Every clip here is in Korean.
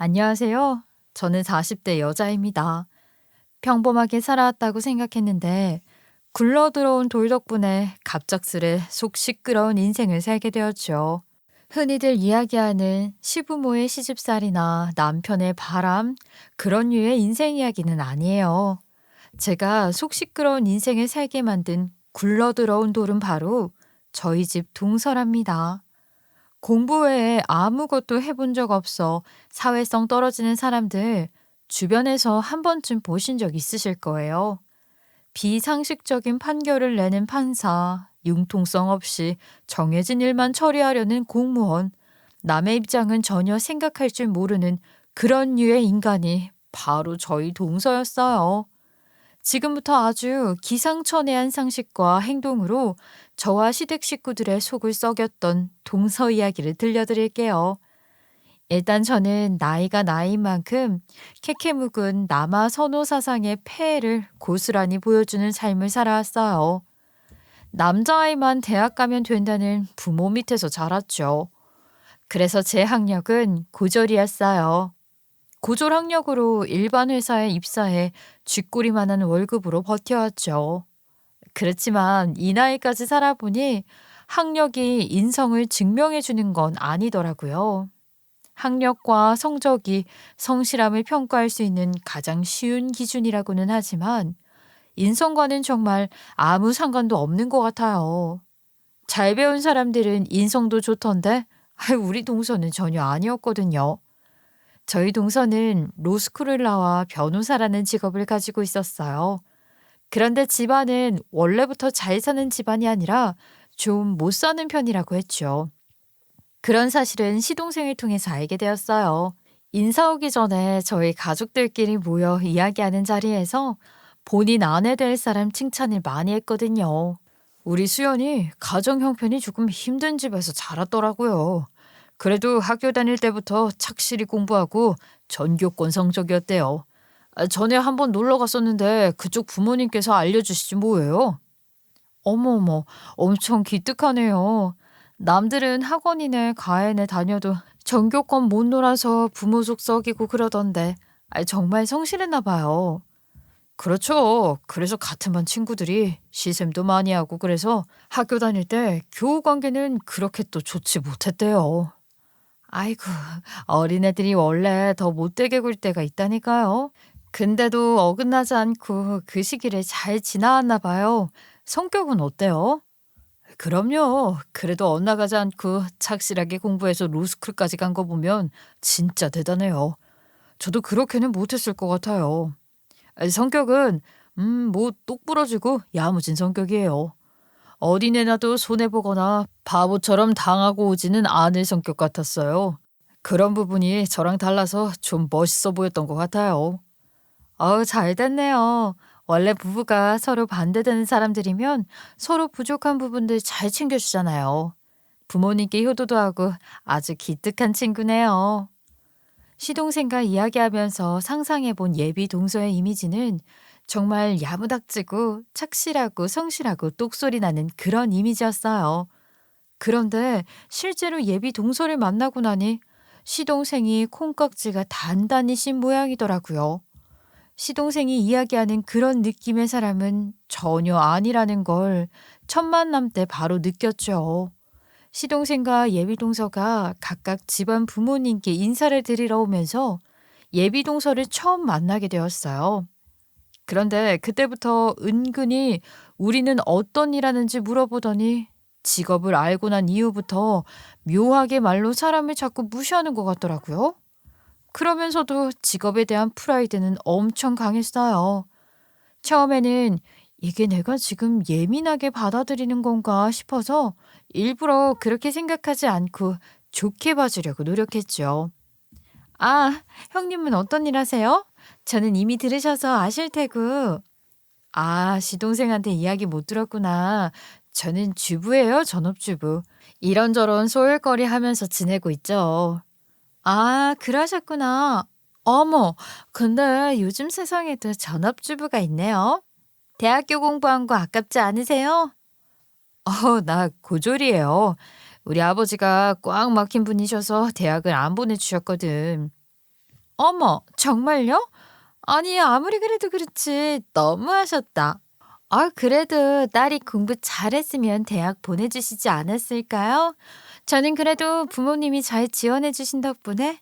안녕하세요. 저는 40대 여자입니다. 평범하게 살아왔다고 생각했는데 굴러들어온 돌 덕분에 갑작스레 속 시끄러운 인생을 살게 되었죠. 흔히들 이야기하는 시부모의 시집살이나 남편의 바람, 그런 류의 인생 이야기는 아니에요. 제가 속 시끄러운 인생을 살게 만든 굴러들어온 돌은 바로 저희 집 동서랍니다. 공부 외에 아무것도 해본 적 없어 사회성 떨어지는 사람들 주변에서 한 번쯤 보신 적 있으실 거예요. 비상식적인 판결을 내는 판사, 융통성 없이 정해진 일만 처리하려는 공무원, 남의 입장은 전혀 생각할 줄 모르는 그런 류의 인간이 바로 저희 동서였어요. 지금부터 아주 기상천외한 상식과 행동으로 저와 시댁 식구들의 속을 썩였던 동서 이야기를 들려드릴게요. 일단 저는 나이가 나이인 만큼 캐캐묵은 남아 선호 사상의 폐해를 고스란히 보여주는 삶을 살아왔어요. 남자아이만 대학 가면 된다는 부모 밑에서 자랐죠. 그래서 제 학력은 고졸이었어요. 고졸 학력으로 일반 회사에 입사해 쥐꼬리만한 월급으로 버텨왔죠. 그렇지만 이 나이까지 살아보니 학력이 인성을 증명해 주는 건 아니더라고요. 학력과 성적이 성실함을 평가할 수 있는 가장 쉬운 기준이라고는 하지만 인성과는 정말 아무 상관도 없는 것 같아요. 잘 배운 사람들은 인성도 좋던데 우리 동서는 전혀 아니었거든요. 저희 동서는 로스쿨을 나와 변호사라는 직업을 가지고 있었어요. 그런데 집안은 원래부터 잘 사는 집안이 아니라 좀 못 사는 편이라고 했죠. 그런 사실은 시동생을 통해서 알게 되었어요. 인사 오기 전에 저희 가족들끼리 모여 이야기하는 자리에서 본인 아내 될 사람 칭찬을 많이 했거든요. 우리 수연이 가정 형편이 조금 힘든 집에서 자랐더라고요. 그래도 학교 다닐 때부터 착실히 공부하고 전교권 성적이었대요. 전에 한번 놀러 갔었는데 그쪽 부모님께서 알려주시지 뭐예요? 어머어머, 엄청 기특하네요. 남들은 학원이네 가해네 다녀도 전교권 못 놀아서 부모 속 썩이고 그러던데 정말 성실했나 봐요. 그렇죠. 그래서 같은 반 친구들이 시샘도 많이 하고 그래서 학교 다닐 때 교우 관계는 그렇게 또 좋지 못했대요. 아이고, 어린애들이 원래 더 못되게 굴 때가 있다니까요. 근데도 어긋나지 않고 그 시기를 잘 지나왔나 봐요. 성격은 어때요? 그럼요. 그래도 엇나가지 않고 착실하게 공부해서 로스쿨까지 간 거 보면 진짜 대단해요. 저도 그렇게는 못했을 것 같아요. 성격은 뭐 똑부러지고 야무진 성격이에요. 어디 내놔도 손해보거나 바보처럼 당하고 오지는 않을 성격 같았어요. 그런 부분이 저랑 달라서 좀 멋있어 보였던 것 같아요. 잘 됐네요. 원래 부부가 서로 반대되는 사람들이면 서로 부족한 부분들 잘 챙겨주잖아요. 부모님께 효도도 하고 아주 기특한 친구네요. 시동생과 이야기하면서 상상해본 예비 동서의 이미지는 정말 야무닥지고 착실하고 성실하고 똑소리 나는 그런 이미지였어요. 그런데 실제로 예비 동서를 만나고 나니 시동생이 콩깍지가 단단히 신 모양이더라고요. 시동생이 이야기하는 그런 느낌의 사람은 전혀 아니라는 걸 첫 만남 때 바로 느꼈죠. 시동생과 예비동서가 각각 집안 부모님께 인사를 드리러 오면서 예비동서를 처음 만나게 되었어요. 그런데 그때부터 은근히 우리는 어떤 일 하는지 물어보더니 직업을 알고 난 이후부터 묘하게 말로 사람을 자꾸 무시하는 것 같더라고요. 그러면서도 직업에 대한 프라이드는 엄청 강했어요. 처음에는 이게 내가 지금 예민하게 받아들이는 건가 싶어서 일부러 그렇게 생각하지 않고 좋게 봐주려고 노력했죠. 아, 형님은 어떤 일 하세요? 저는 이미 들으셔서 아실 테고. 아, 시동생한테 이야기 못 들었구나. 저는 주부예요, 전업주부. 이런저런 소일거리 하면서 지내고 있죠. 아, 그러셨구나. 어머, 근데 요즘 세상에도 전업주부가 있네요. 대학교 공부한 거 아깝지 않으세요? 나 고졸이에요. 우리 아버지가 꽉 막힌 분이셔서 대학을 안 보내주셨거든. 어머, 정말요? 아니, 아무리 그래도 그렇지. 너무하셨다. 그래도 딸이 공부 잘했으면 대학 보내주시지 않았을까요? 저는 그래도 부모님이 잘 지원해 주신 덕분에,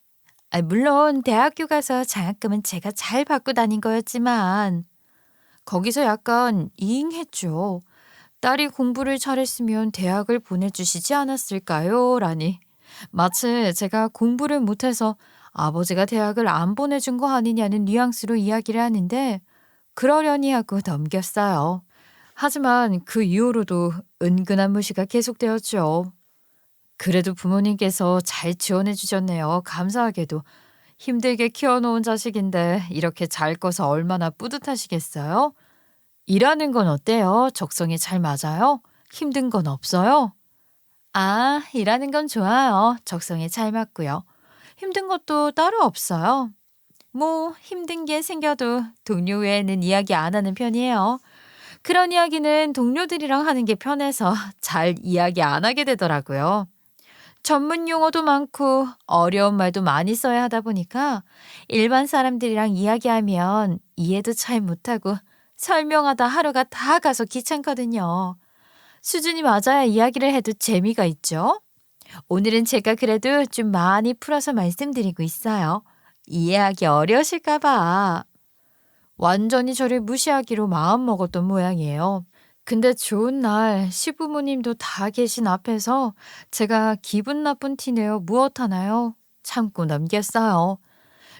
물론 대학교 가서 장학금은 제가 잘 받고 다닌 거였지만, 거기서 약간 이응했죠. 딸이 공부를 잘했으면 대학을 보내주시지 않았을까요? 라니. 마치 제가 공부를 못해서 아버지가 대학을 안 보내준 거 아니냐는 뉘앙스로 이야기를 하는데, 그러려니 하고 넘겼어요. 하지만 그 이후로도 은근한 무시가 계속되었죠. 그래도 부모님께서 잘 지원해 주셨네요. 감사하게도. 힘들게 키워놓은 자식인데 이렇게 잘 커서 얼마나 뿌듯하시겠어요? 일하는 건 어때요? 적성에 잘 맞아요? 힘든 건 없어요? 일하는 건 좋아요. 적성에 잘 맞고요. 힘든 것도 따로 없어요. 뭐 힘든 게 생겨도 동료 외에는 이야기 안 하는 편이에요. 그런 이야기는 동료들이랑 하는 게 편해서 잘 이야기 안 하게 되더라고요. 전문 용어도 많고 어려운 말도 많이 써야 하다 보니까 일반 사람들이랑 이야기하면 이해도 잘 못하고 설명하다 하루가 다 가서 귀찮거든요. 수준이 맞아야 이야기를 해도 재미가 있죠. 오늘은 제가 그래도 좀 많이 풀어서 말씀드리고 있어요. 이해하기 어려우실까 봐. 완전히 저를 무시하기로 마음먹었던 모양이에요. 근데 좋은 날 시부모님도 다 계신 앞에서 제가 기분 나쁜 티 내어 무엇하나요? 참고 넘겼어요.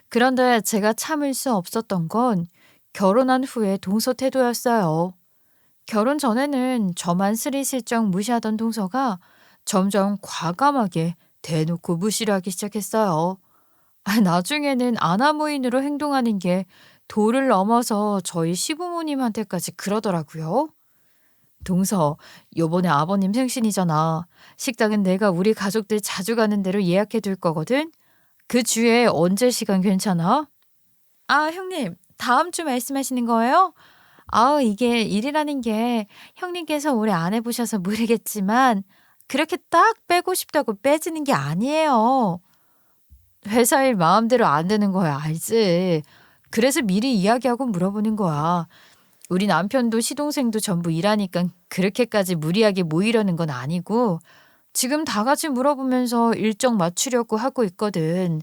그런데 제가 참을 수 없었던 건 결혼한 후에 동서 태도였어요. 결혼 전에는 저만 스리슬쩍 무시하던 동서가 점점 과감하게 대놓고 무시를 하기 시작했어요. 나중에는 아나무인으로 행동하는 게 도를 넘어서 저희 시부모님한테까지 그러더라고요. 동서, 요번에 아버님 생신이잖아. 식당은 내가 우리 가족들 자주 가는 대로 예약해 둘 거거든? 그 주에 언제 시간 괜찮아? 형님, 다음 주 말씀하시는 거예요? 이게 일이라는 게 형님께서 오래 안 해보셔서 모르겠지만, 그렇게 딱 빼고 싶다고 빼지는 게 아니에요. 회사 일 마음대로 안 되는 거야, 알지? 그래서 미리 이야기하고 물어보는 거야. 우리 남편도 시동생도 전부 일하니까 그렇게까지 무리하게 모이려는 건 아니고 지금 다 같이 물어보면서 일정 맞추려고 하고 있거든.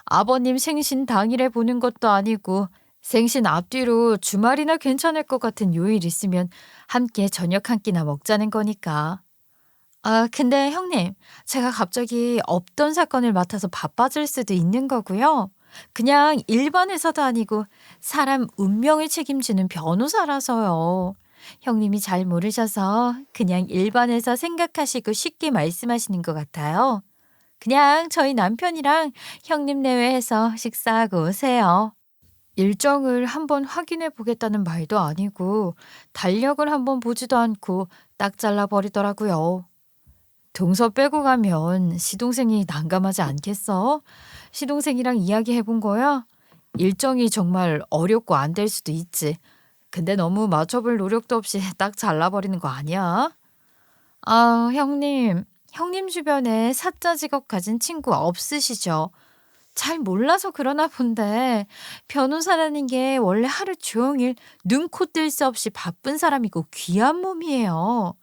아버님 생신 당일에 보는 것도 아니고 생신 앞뒤로 주말이나 괜찮을 것 같은 요일 있으면 함께 저녁 한 끼나 먹자는 거니까. 근데 형님, 제가 갑자기 없던 사건을 맡아서 바빠질 수도 있는 거고요. 그냥 일반 회사도 아니고 사람 운명을 책임지는 변호사라서요. 형님이 잘 모르셔서 그냥 일반 회사 생각하시고 쉽게 말씀하시는 것 같아요. 그냥 저희 남편이랑 형님 내외해서 식사하고 오세요. 일정을 한번 확인해 보겠다는 말도 아니고 달력을 한번 보지도 않고 딱 잘라버리더라고요. 동서 빼고 가면 시동생이 난감하지 않겠어? 시동생이랑 이야기해 본 거야? 일정이 정말 어렵고 안 될 수도 있지. 근데 너무 맞춰볼 노력도 없이 딱 잘라버리는 거 아니야? 형님 주변에 사짜 직업 가진 친구 없으시죠? 잘 몰라서 그러나 본데 변호사라는 게 원래 하루 종일 눈코 뜰 새 없이 바쁜 사람이고 귀한 몸이에요.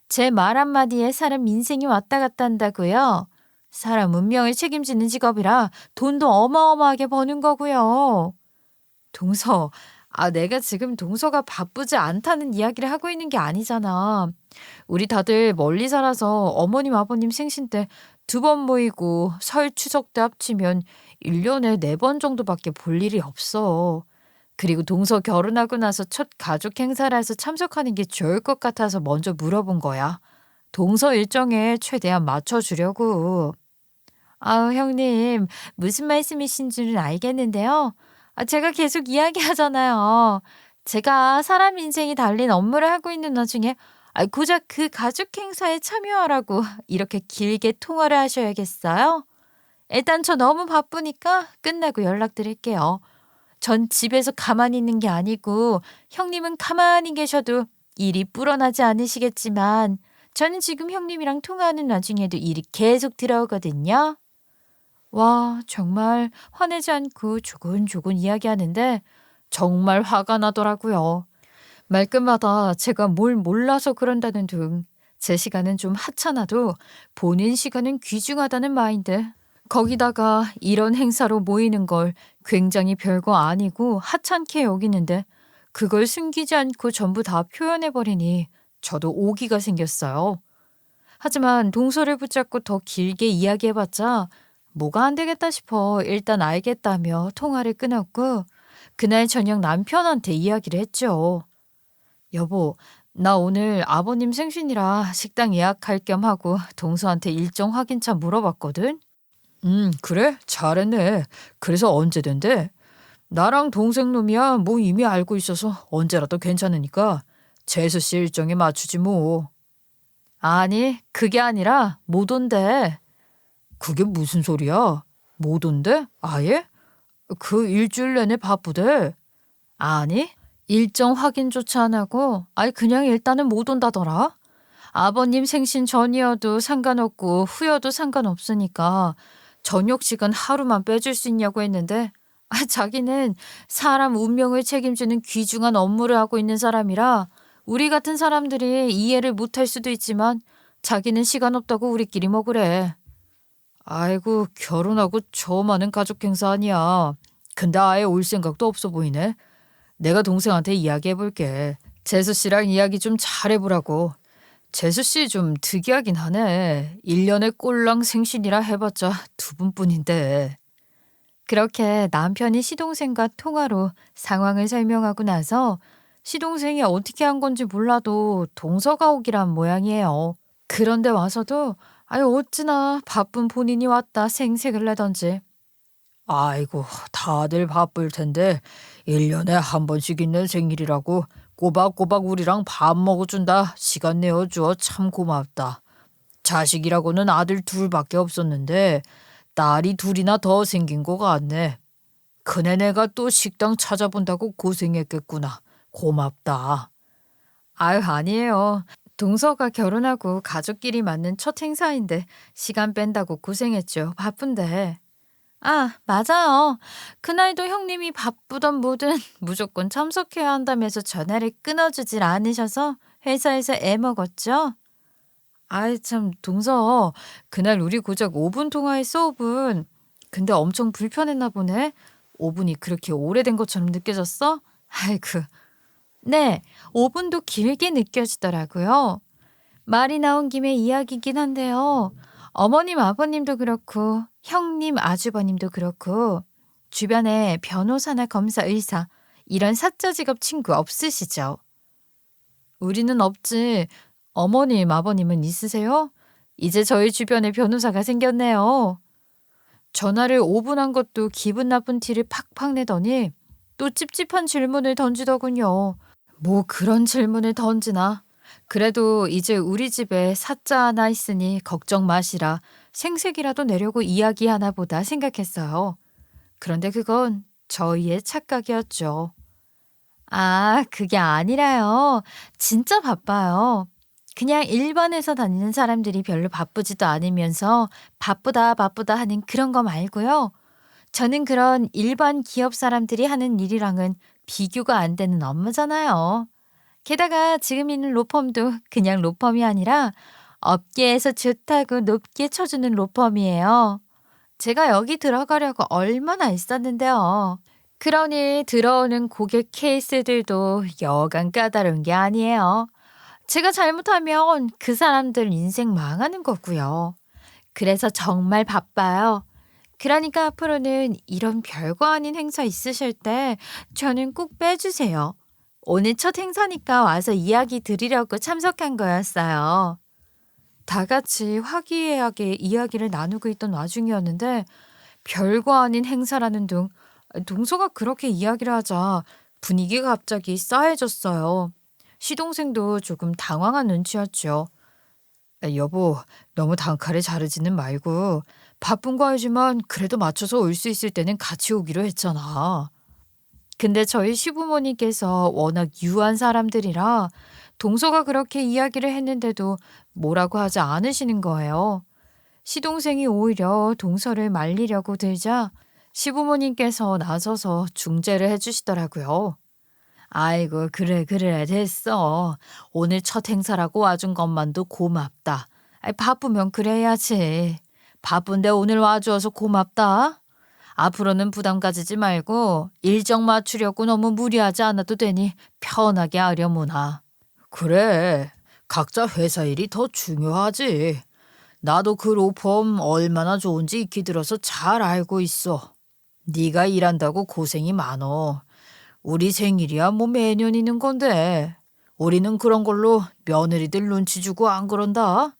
제 말 한마디에 사람 인생이 왔다 갔다 한다고요. 사람 운명을 책임지는 직업이라 돈도 어마어마하게 버는 거고요. 동서, 내가 지금 동서가 바쁘지 않다는 이야기를 하고 있는 게 아니잖아. 우리 다들 멀리 살아서 어머님, 아버님 생신 때 2번 모이고 설 추석 때 합치면 1년에 4번 정도밖에 볼 일이 없어. 그리고 동서 결혼하고 나서 첫 가족 행사라서 참석하는 게 좋을 것 같아서 먼저 물어본 거야. 동서 일정에 최대한 맞춰주려고. 형님, 무슨 말씀이신 줄은 알겠는데요. 제가 계속 이야기하잖아요. 제가 사람 인생이 달린 업무를 하고 있는 와중에 고작 그 가족 행사에 참여하라고 이렇게 길게 통화를 하셔야겠어요? 일단 저 너무 바쁘니까 끝나고 연락드릴게요. 전 집에서 가만히 있는 게 아니고 형님은 가만히 계셔도 일이 불어나지 않으시겠지만 저는 지금 형님이랑 통화하는 와중에도 일이 계속 들어오거든요. 와, 정말 화내지 않고 조곤조곤 이야기하는데 정말 화가 나더라고요. 말끝마다 제가 뭘 몰라서 그런다는 둥, 제 시간은 좀 하찮아도 본인 시간은 귀중하다는 마인드. 거기다가 이런 행사로 모이는 걸 굉장히 별거 아니고 하찮게 여기는데 그걸 숨기지 않고 전부 다 표현해버리니 저도 오기가 생겼어요. 하지만 동서를 붙잡고 더 길게 이야기해봤자 뭐가 안 되겠다 싶어 일단 알겠다며 통화를 끊었고 그날 저녁 남편한테 이야기를 했죠. 여보, 나 오늘 아버님 생신이라 식당 예약할 겸 하고 동서한테 일정 확인차 물어봤거든? 그래? 잘했네. 그래서 언제 된대? 나랑 동생 놈이야 뭐 이미 알고 있어서 언제라도 괜찮으니까 재수 씨 일정에 맞추지 뭐. 아니, 그게 아니라 못 온대. 그게 무슨 소리야? 못 온대? 아예? 그 일주일 내내 바쁘대. 아니, 일정 확인조차 안 하고 아니 그냥 일단은 못 온다더라. 아버님 생신 전이어도 상관없고 후여도 상관없으니까 저녁 시간 하루만 빼줄 수 있냐고 했는데 자기는 사람 운명을 책임지는 귀중한 업무를 하고 있는 사람이라 우리 같은 사람들이 이해를 못할 수도 있지만 자기는 시간 없다고 우리끼리 먹으래. 아이고 결혼하고 처음 하는 가족 행사 아니야. 근데 아예 올 생각도 없어 보이네. 내가 동생한테 이야기해볼게. 재수 씨랑 이야기 좀 잘해보라고. 재수 씨 좀 특이하긴 하네. 1년에 꼴랑 생신이라 해봤자 두 분뿐인데. 그렇게 남편이 시동생과 통화로 상황을 설명하고 나서 시동생이 어떻게 한 건지 몰라도 동서가 오기란 모양이에요. 그런데 와서도 아유 어찌나 바쁜 본인이 왔다 생색을 내던지. 아이고 다들 바쁠 텐데 1년에 한 번씩 있는 생일이라고 꼬박꼬박 우리랑 밥 먹어준다. 시간 내어줘. 참 고맙다. 자식이라고는 아들 둘밖에 없었는데 딸이 둘이나 더 생긴 거 같네. 큰애네가 또 식당 찾아본다고 고생했겠구나. 고맙다. 아유 아니에요. 동서가 결혼하고 가족끼리 맞는 첫 행사인데 시간 뺀다고 고생했죠. 바쁜데. 아, 맞아요. 그날도 형님이 바쁘던 뭐든 무조건 참석해야 한다면서 전화를 끊어주질 않으셔서 회사에서 애먹었죠. 아이 참 동서 그날 우리 고작 5분 통화했어 5분. 근데 엄청 불편했나 보네. 5분이 그렇게 오래된 것처럼 느껴졌어? 아이고. 네, 5분도 길게 느껴지더라고요. 말이 나온 김에 이야기긴 한데요. 어머님, 아버님도 그렇고 형님, 아주버님도 그렇고 주변에 변호사나 검사, 의사 이런 사짜 직업 친구 없으시죠? 우리는 없지. 어머님, 아버님은 있으세요? 이제 저희 주변에 변호사가 생겼네요. 전화를 5분 한 것도 기분 나쁜 티를 팍팍 내더니 또 찝찝한 질문을 던지더군요. 뭐 그런 질문을 던지나. 그래도 이제 우리 집에 사자 하나 있으니 걱정 마시라. 생색이라도 내려고 이야기하나 보다 생각했어요. 그런데 그건 저희의 착각이었죠. 아, 그게 아니라요. 진짜 바빠요. 그냥 일반회사 다니는 사람들이 별로 바쁘지도 않으면서 바쁘다 바쁘다 하는 그런 거 말고요. 저는 그런 일반 기업 사람들이 하는 일이랑은 비교가 안 되는 업무잖아요. 게다가 지금 있는 로펌도 그냥 로펌이 아니라 업계에서 좋다고 높게 쳐주는 로펌이에요. 제가 여기 들어가려고 얼마나 애썼는데요. 그러니 들어오는 고객 케이스들도 여간 까다로운 게 아니에요. 제가 잘못하면 그 사람들 인생 망하는 거고요. 그래서 정말 바빠요. 그러니까 앞으로는 이런 별거 아닌 행사 있으실 때 저는 꼭 빼주세요. 오늘 첫 행사니까 와서 이야기 드리려고 참석한 거였어요. 다 같이 화기애애하게 이야기를 나누고 있던 와중이었는데 별거 아닌 행사라는 둥 동서가 그렇게 이야기를 하자 분위기가 갑자기 싸해졌어요. 시동생도 조금 당황한 눈치였죠. 여보, 너무 단칼에 자르지는 말고 바쁜 거 알지만 그래도 맞춰서 올 수 있을 때는 같이 오기로 했잖아. 근데 저희 시부모님께서 워낙 유한 사람들이라 동서가 그렇게 이야기를 했는데도 뭐라고 하지 않으시는 거예요. 시동생이 오히려 동서를 말리려고 들자 시부모님께서 나서서 중재를 해주시더라고요. 아이고, 그래, 그래, 됐어. 오늘 첫 행사라고 와준 것만도 고맙다. 아이, 바쁘면 그래야지. 바쁜데 오늘 와주어서 고맙다. 앞으로는 부담 가지지 말고 일정 맞추려고 너무 무리하지 않아도 되니 편하게 하려무나. 그래, 각자 회사 일이 더 중요하지. 나도 그 로펌 얼마나 좋은지 익히 들어서 잘 알고 있어. 네가 일한다고 고생이 많어. 우리 생일이야 뭐 매년 있는 건데. 우리는 그런 걸로 며느리들 눈치 주고 안 그런다.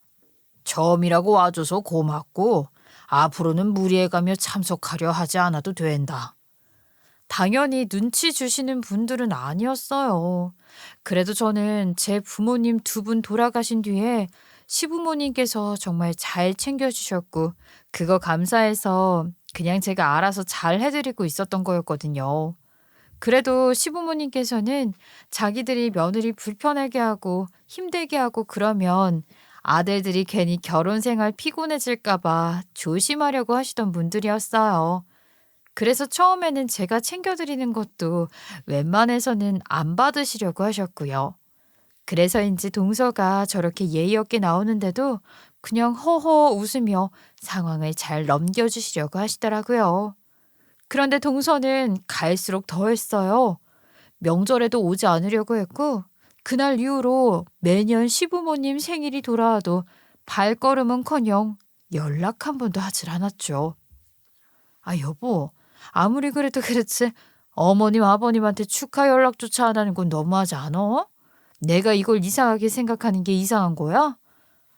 처음이라고 와줘서 고맙고 앞으로는 무리해가며 참석하려 하지 않아도 된다. 당연히 눈치 주시는 분들은 아니었어요. 그래도 저는 제 부모님 두 분 돌아가신 뒤에 시부모님께서 정말 잘 챙겨주셨고 그거 감사해서 그냥 제가 알아서 잘 해드리고 있었던 거였거든요. 그래도 시부모님께서는 자기들이 며느리 불편하게 하고 힘들게 하고 그러면 아들들이 괜히 결혼 생활 피곤해질까 봐 조심하려고 하시던 분들이었어요. 그래서 처음에는 제가 챙겨드리는 것도 웬만해서는 안 받으시려고 하셨고요. 그래서인지 동서가 저렇게 예의 없게 나오는데도 그냥 허허 웃으며 상황을 잘 넘겨주시려고 하시더라고요. 그런데 동서는 갈수록 더했어요. 명절에도 오지 않으려고 했고 그날 이후로 매년 시부모님 생일이 돌아와도 발걸음은커녕 연락 한 번도 하질 않았죠. 아, 여보, 아무리 그래도 그렇지 어머님 아버님한테 축하 연락조차 안 하는 건 너무하지 않아? 내가 이걸 이상하게 생각하는 게 이상한 거야?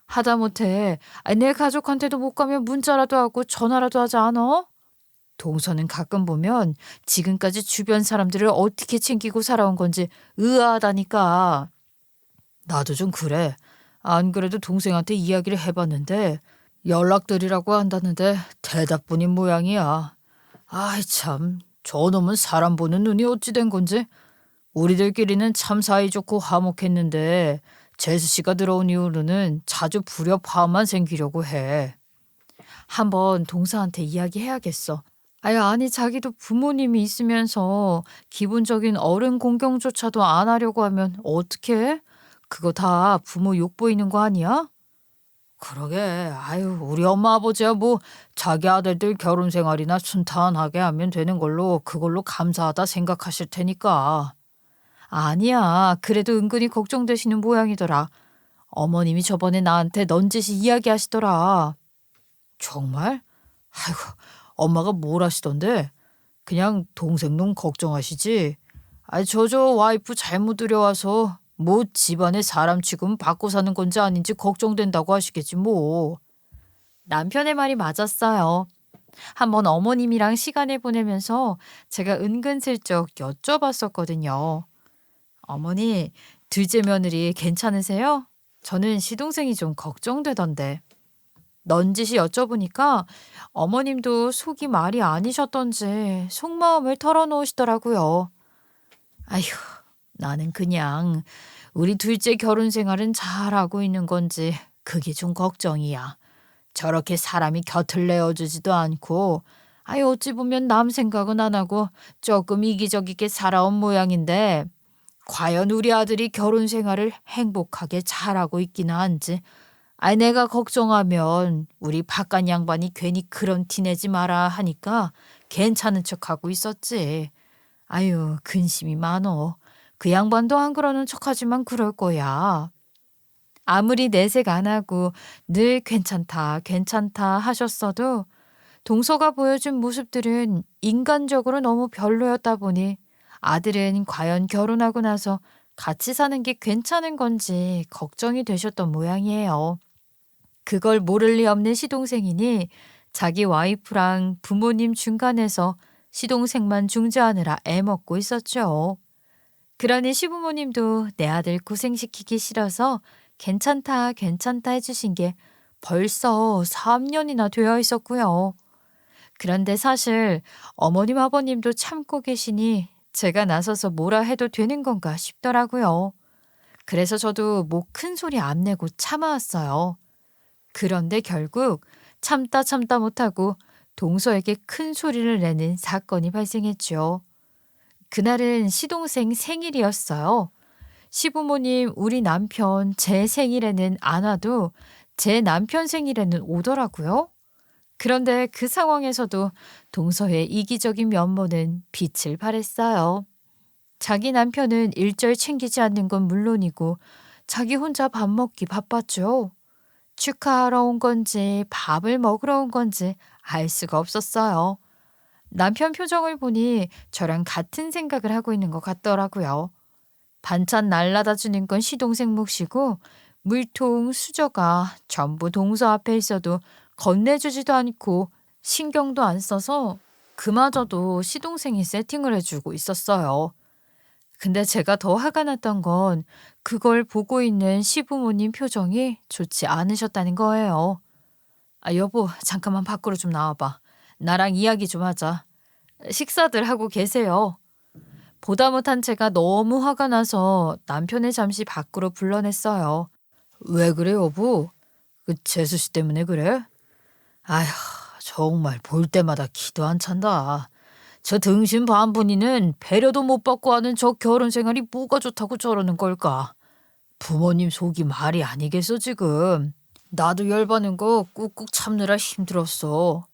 하다못해 내 가족한테도 못 가면 문자라도 하고 전화라도 하지 않아? 동서는 가끔 보면 지금까지 주변 사람들을 어떻게 챙기고 살아온 건지 의아하다니까. 나도 좀 그래. 안 그래도 동생한테 이야기를 해봤는데 연락드리라고 한다는데 대답뿐인 모양이야. 아이 참, 저놈은 사람 보는 눈이 어찌 된 건지. 우리들끼리는 참 사이좋고 화목했는데 재수 씨가 들어온 이후로는 자주 불협 화음만 생기려고 해. 한번 동서한테 이야기해야겠어. 아니 자기도 부모님이 있으면서 기본적인 어른 공경조차도 안 하려고 하면 어떡해? 그거 다 부모 욕 보이는 거 아니야? 그러게. 아유, 우리 엄마 아버지야 뭐 자기 아들들 결혼 생활이나 순탄하게 하면 되는 걸로 그걸로 감사하다 생각하실 테니까. 아니야. 그래도 은근히 걱정되시는 모양이더라. 어머님이 저번에 나한테 넌지시 이야기하시더라. 정말? 아이고, 엄마가 뭘 하시던데? 그냥 동생 놈 걱정하시지? 저저 와이프 잘못 들여와서 뭐 집안에 사람 취급 받고 사는 건지 아닌지 걱정된다고 하시겠지 뭐. 남편의 말이 맞았어요. 한번 어머님이랑 시간을 보내면서 제가 은근슬쩍 여쭤봤었거든요. 어머니, 둘째 며느리 괜찮으세요? 저는 시동생이 좀 걱정되던데. 넌지시 여쭤보니까 어머님도 속이 말이 아니셨던지 속마음을 털어놓으시더라고요. 아휴, 나는 그냥 우리 둘째 결혼 생활은 잘하고 있는 건지 그게 좀 걱정이야. 저렇게 사람이 곁을 내어주지도 않고 어찌 보면 남 생각은 안 하고 조금 이기적이게 살아온 모양인데 과연 우리 아들이 결혼 생활을 행복하게 잘하고 있기나 한지 내가 걱정하면 우리 바깥 양반이 괜히 그런 티 내지 마라 하니까 괜찮은 척하고 있었지. 아유, 근심이 많어. 그 양반도 안 그러는 척하지만 그럴 거야. 아무리 내색 안 하고 늘 괜찮다, 괜찮다 하셨어도 동서가 보여준 모습들은 인간적으로 너무 별로였다 보니 아들은 과연 결혼하고 나서 같이 사는 게 괜찮은 건지 걱정이 되셨던 모양이에요. 그걸 모를 리 없는 시동생이니 자기 와이프랑 부모님 중간에서 시동생만 중재하느라 애먹고 있었죠. 그러니 시부모님도 내 아들 고생시키기 싫어서 괜찮다 괜찮다 해주신 게 벌써 3년이나 되어 있었고요. 그런데 사실 어머님 아버님도 참고 계시니 제가 나서서 뭐라 해도 되는 건가 싶더라고요. 그래서 저도 뭐 큰 소리 안 내고 참아왔어요. 그런데 결국 참다 못하고 동서에게 큰 소리를 내는 사건이 발생했죠. 그날은 시동생 생일이었어요. 시부모님 우리 남편 제 생일에는 안 와도 제 남편 생일에는 오더라고요. 그런데 그 상황에서도 동서의 이기적인 면모는 빛을 발했어요. 자기 남편은 일절 챙기지 않는 건 물론이고 자기 혼자 밥 먹기 바빴죠. 축하하러 온 건지 밥을 먹으러 온 건지 알 수가 없었어요. 남편 표정을 보니 저랑 같은 생각을 하고 있는 것 같더라고요. 반찬 날라다 주는 건 시동생 몫이고 물통, 수저가 전부 동서 앞에 있어도 건네주지도 않고 신경도 안 써서 그마저도 시동생이 세팅을 해주고 있었어요. 근데 제가 더 화가 났던 건 그걸 보고 있는 시부모님 표정이 좋지 않으셨다는 거예요. 아, 여보, 잠깐만 밖으로 좀 나와봐. 나랑 이야기 좀 하자. 식사들 하고 계세요. 보다 못한 제가 너무 화가 나서 남편을 잠시 밖으로 불러냈어요. 왜 그래, 여보? 그 재수 씨 때문에 그래? 아휴, 정말 볼 때마다 기도 안 찬다. 저 등신 반분이는 배려도 못 받고 하는 저 결혼 생활이 뭐가 좋다고 저러는 걸까? 부모님 속이 말이 아니겠어 지금. 나도 열받는 거 꾹꾹 참느라 힘들었어.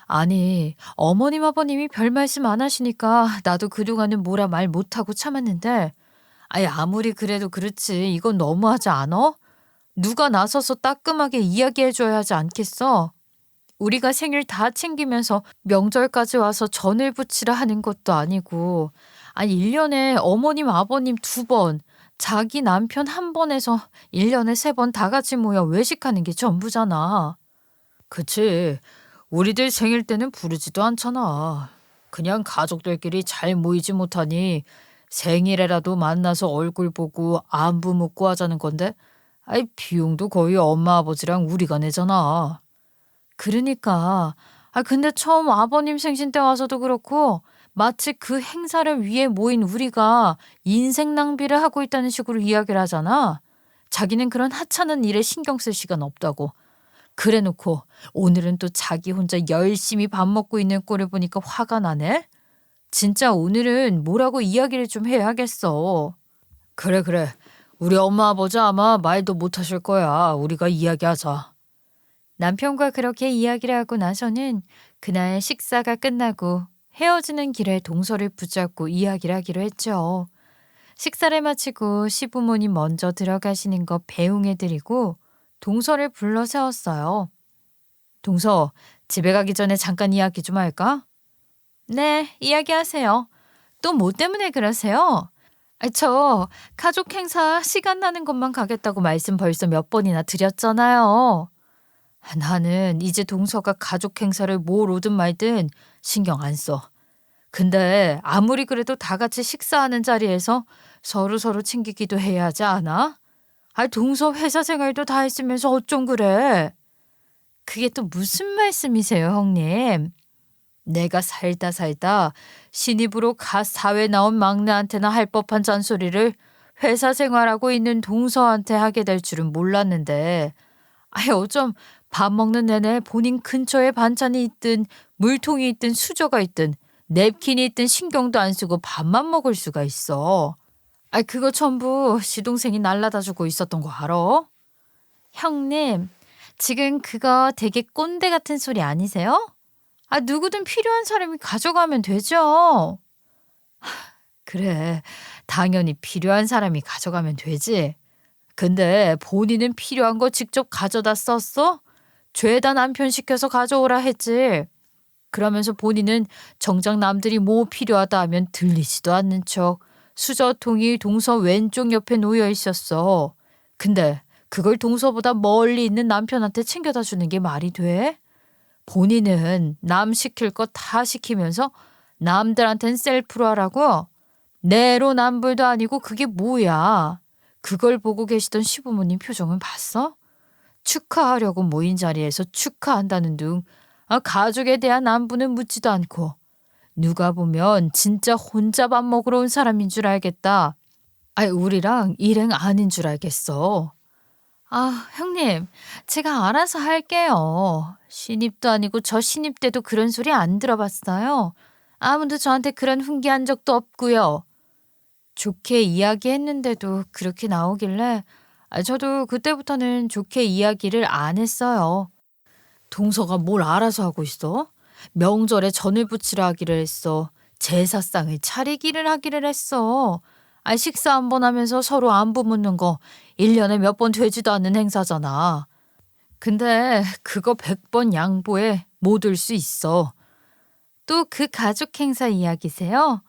아니, 어머님 아버님이 별 말씀 안 하시니까 나도 그동안은 뭐라 말 못하고 참았는데 아니 아무리 그래도 그렇지 이건 너무하지 않아? 누가 나서서 따끔하게 이야기해줘야 하지 않겠어? 우리가 생일 다 챙기면서 명절까지 와서 전을 부치라 하는 것도 아니고 아니 1년에 어머님 아버님 2번 자기 남편 1번에서 1년에 3번 다 같이 모여 외식하는 게 전부잖아. 그치. 우리들 생일 때는 부르지도 않잖아. 그냥 가족들끼리 잘 모이지 못하니 생일에라도 만나서 얼굴 보고 안부 묻고 하자는 건데 아이 비용도 거의 엄마 아버지랑 우리가 내잖아. 그러니까. 아, 근데 처음 아버님 생신 때 와서도 그렇고, 마치 그 행사를 위해 모인 우리가 인생 낭비를 하고 있다는 식으로 이야기를 하잖아. 자기는 그런 하찮은 일에 신경 쓸 시간 없다고. 그래 놓고 오늘은 또 자기 혼자 열심히 밥 먹고 있는 꼴을 보니까 화가 나네? 진짜 오늘은 뭐라고 이야기를 좀 해야겠어. 그래. 우리 엄마 아버지 아마 말도 못 하실 거야. 우리가 이야기하자. 남편과 그렇게 이야기를 하고 나서는 그날 식사가 끝나고 헤어지는 길에 동서를 붙잡고 이야기를 하기로 했죠. 식사를 마치고 시부모님 먼저 들어가시는 거 배웅해드리고 동서를 불러 세웠어요. 동서, 집에 가기 전에 잠깐 이야기 좀 할까? 네, 이야기하세요. 또 뭐 때문에 그러세요? 저 가족 행사 시간 나는 것만 가겠다고 말씀 벌써 몇 번이나 드렸잖아요. 나는 이제 동서가 가족 행사를 뭘 오든 말든 신경 안 써. 근데 아무리 그래도 다 같이 식사하는 자리에서 서로 챙기기도 해야 하지 않아? 동서 회사 생활도 다 했으면서 어쩜 그래? 그게 또 무슨 말씀이세요, 형님? 내가 살다 신입으로 갓 사회 나온 막내한테나 할 법한 잔소리를 회사 생활하고 있는 동서한테 하게 될 줄은 몰랐는데 어쩜 밥 먹는 내내 본인 근처에 반찬이 있든 물통이 있든 수저가 있든 냅킨이 있든 신경도 안 쓰고 밥만 먹을 수가 있어. 그거 전부 시동생이 날라다 주고 있었던 거 알아? 형님, 지금 그거 되게 꼰대 같은 소리 아니세요? 누구든 필요한 사람이 가져가면 되죠. 그래, 당연히 필요한 사람이 가져가면 되지. 근데 본인은 필요한 거 직접 가져다 썼어? 죄다 남편 시켜서 가져오라 했지. 그러면서 본인은 정작 남들이 뭐 필요하다 하면 들리지도 않는 척 수저통이 동서 왼쪽 옆에 놓여 있었어. 근데 그걸 동서보다 멀리 있는 남편한테 챙겨다 주는 게 말이 돼? 본인은 남 시킬 거 다 시키면서 남들한텐 셀프로 하라고? 내로남불도 아니고 그게 뭐야? 그걸 보고 계시던 시부모님 표정은 봤어? 축하하려고 모인 자리에서 축하한다는 둥 가족에 대한 안부는 묻지도 않고 누가 보면 진짜 혼자 밥 먹으러 온 사람인 줄 알겠다. 우리랑 일행 아닌 줄 알겠어. 아, 형님, 제가 알아서 할게요. 신입도 아니고 저 신입 때도 그런 소리 안 들어봤어요. 아무도 저한테 그런 훈계한 적도 없고요. 좋게 이야기했는데도 그렇게 나오길래 저도 그때부터는 좋게 이야기를 안 했어요. 동서가 뭘 알아서 하고 있어? 명절에 전을 부치라 하기를 했어. 제사상을 차리기를 하기를 했어. 식사 한 번 하면서 서로 안부 묻는 거 1년에 몇 번 되지도 않는 행사잖아. 근데 그거 100번 양보해 못 올 수 있어. 또 그 가족 행사 이야기세요?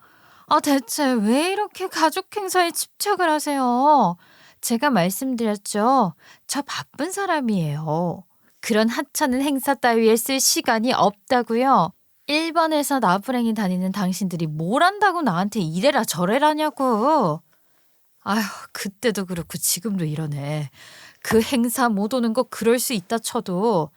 대체 왜 이렇게 가족 행사에 집착을 하세요? 제가 말씀드렸죠. 저 바쁜 사람이에요. 그런 하찮은 행사 따위에 쓸 시간이 없다고요. 일반회사 나부랭이 다니는 당신들이 뭘 안다고 나한테 이래라 저래라냐고. 아휴, 그때도 그렇고 지금도 이러네. 그 행사 못 오는 거 그럴 수 있다 쳐도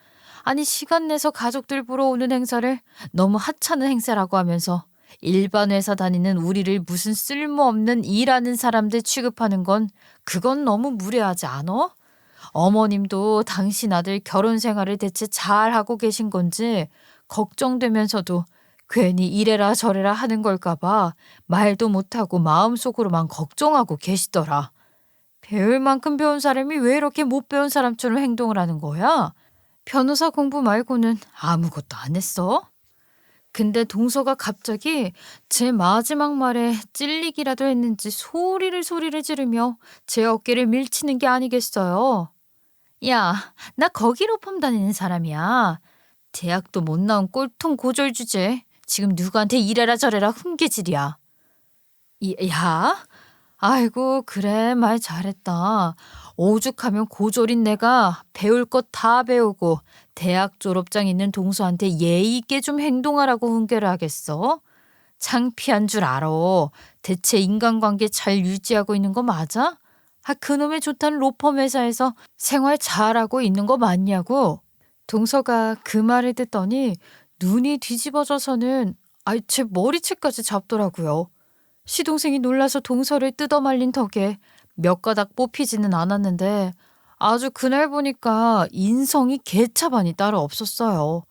아니 시간 내서 가족들 보러 오는 행사를 너무 하찮은 행사라고 하면서 일반 회사 다니는 우리를 무슨 쓸모없는 일하는 사람들 취급하는 건 그건 너무 무례하지 않어? 어머님도 당신 아들 결혼 생활을 대체 잘하고 계신 건지 걱정되면서도 괜히 이래라 저래라 하는 걸까 봐 말도 못하고 마음속으로만 걱정하고 계시더라. 배울 만큼 배운 사람이 왜 이렇게 못 배운 사람처럼 행동을 하는 거야? 변호사 공부 말고는 아무것도 안 했어? 근데 동서가 갑자기 제 마지막 말에 찔리기라도 했는지 소리를 지르며 제 어깨를 밀치는 게 아니겠어요. 야, 나 거기 로펌 다니는 사람이야. 대학도 못 나온 꼴통 고졸 주제. 지금 누구한테 이래라 저래라 훈계질이야. 야? 아이고, 그래, 말 잘했다. 오죽하면 고졸인 내가 배울 것 다 배우고 대학 졸업장 있는 동서한테 예의 있게 좀 행동하라고 훈계를 하겠어? 창피한 줄 알아. 대체 인간관계 잘 유지하고 있는 거 맞아? 그놈의 좋다는 로펌 회사에서 생활 잘하고 있는 거 맞냐고? 동서가 그 말을 듣더니 눈이 뒤집어져서는 제 머리채까지 잡더라고요. 시동생이 놀라서 동서를 뜯어말린 덕에 몇 가닥 뽑히지는 않았는데 아주 그날 보니까 인성이 개차반이 따로 없었어요.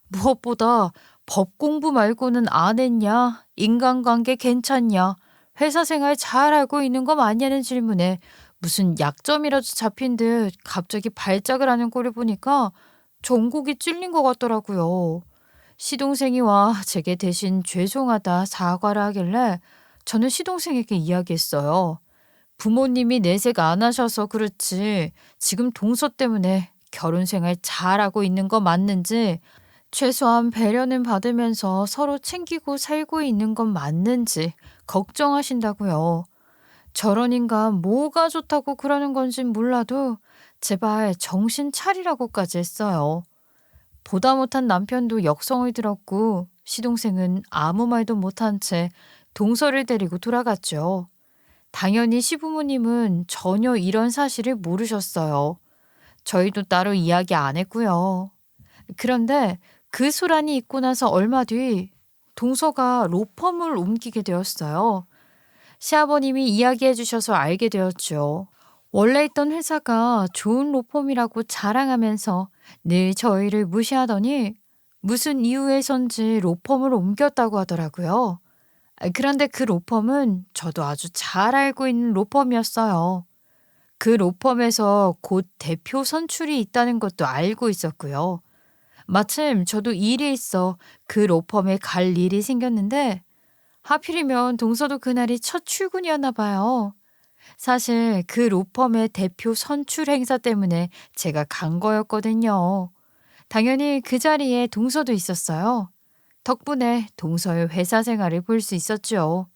무엇보다 법 공부 말고는 안 했냐? 인간관계 괜찮냐? 회사 생활 잘하고 있는 거 맞냐는 질문에 무슨 약점이라도 잡힌 듯 갑자기 발작을 하는 꼴을 보니까 전곡이 찔린 것 같더라고요. 시동생이 와 제게 대신 죄송하다 사과를 하길래 저는 시동생에게 이야기했어요. 부모님이 내색 안 하셔서 그렇지 지금 동서 때문에 결혼 생활 잘하고 있는 거 맞는지 최소한 배려는 받으면서 서로 챙기고 살고 있는 건 맞는지 걱정하신다고요. 저런 인간 뭐가 좋다고 그러는 건진 몰라도 제발 정신 차리라고까지 했어요. 보다 못한 남편도 역성을 들었고 시동생은 아무 말도 못한 채 동서를 데리고 돌아갔죠. 당연히 시부모님은 전혀 이런 사실을 모르셨어요. 저희도 따로 이야기 안 했고요. 그런데 그 소란이 있고 나서 얼마 뒤 동서가 로펌을 옮기게 되었어요. 시아버님이 이야기해 주셔서 알게 되었죠. 원래 있던 회사가 좋은 로펌이라고 자랑하면서 늘 저희를 무시하더니 무슨 이유에선지 로펌을 옮겼다고 하더라고요. 그런데 그 로펌은 저도 아주 잘 알고 있는 로펌이었어요. 그 로펌에서 곧 대표 선출이 있다는 것도 알고 있었고요. 마침 저도 일이 있어 그 로펌에 갈 일이 생겼는데 하필이면 동서도 그날이 첫 출근이었나 봐요. 사실 그 로펌의 대표 선출 행사 때문에 제가 간 거였거든요. 당연히 그 자리에 동서도 있었어요. 덕분에 동서의 회사 생활을 볼 수 있었죠.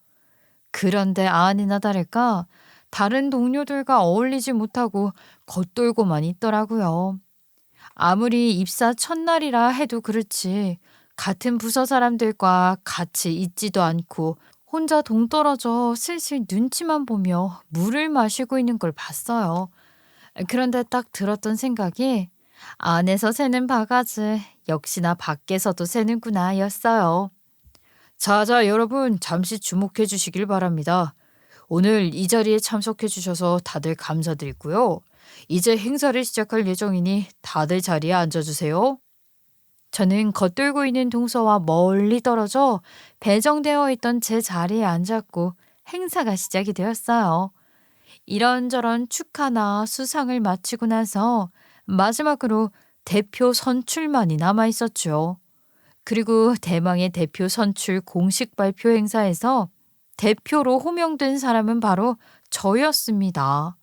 그런데 아니나 다를까 다른 동료들과 어울리지 못하고 겉돌고만 있더라고요. 아무리 입사 첫날이라 해도 그렇지 같은 부서 사람들과 같이 있지도 않고 혼자 동떨어져 슬슬 눈치만 보며 물을 마시고 있는 걸 봤어요. 그런데 딱 들었던 생각이 안에서 새는 바가지 역시나 밖에서도 새는구나 였어요. 자자 여러분 잠시 주목해 주시길 바랍니다. 오늘 이 자리에 참석해 주셔서 다들 감사드리고요. 이제 행사를 시작할 예정이니 다들 자리에 앉아주세요. 저는 겉돌고 있는 동서와 멀리 떨어져 배정되어 있던 제 자리에 앉았고 행사가 시작이 되었어요. 이런저런 축하나 수상을 마치고 나서 마지막으로 대표 선출만이 남아 있었죠. 그리고 대망의 대표 선출 공식 발표 행사에서 대표로 호명된 사람은 바로 저였습니다.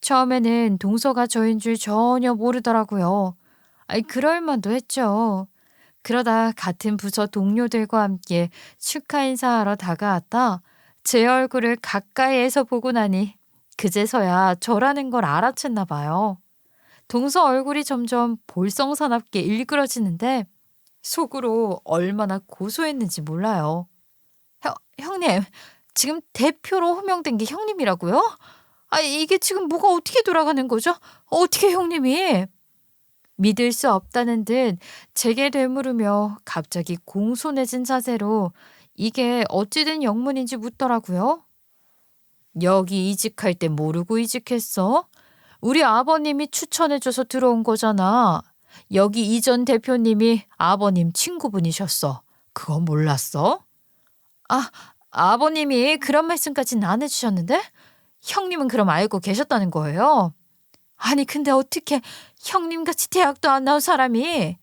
처음에는 동서가 저인 줄 전혀 모르더라고요. 그럴 만도 했죠. 그러다 같은 부서 동료들과 함께 축하 인사하러 다가왔다 제 얼굴을 가까이에서 보고 나니 그제서야 저라는 걸 알아챘나 봐요. 동서 얼굴이 점점 볼썽사납게 일그러지는데 속으로 얼마나 고소했는지 몰라요. 형님, 지금 대표로 호명된 게 형님이라고요? 이게 지금 뭐가 어떻게 돌아가는 거죠? 어떻게 형님이? 믿을 수 없다는 듯 제게 되물으며 갑자기 공손해진 자세로 이게 어찌된 영문인지 묻더라고요. 여기 이직할 때 모르고 이직했어? 우리 아버님이 추천해줘서 들어온 거잖아. 여기 이전 대표님이 아버님 친구분이셨어. 그거 몰랐어? 아버님이 그런 말씀까지는 안 해주셨는데? 형님은 그럼 알고 계셨다는 거예요? 아니 근데 어떻게 형님같이 대학도 안 나온 사람이?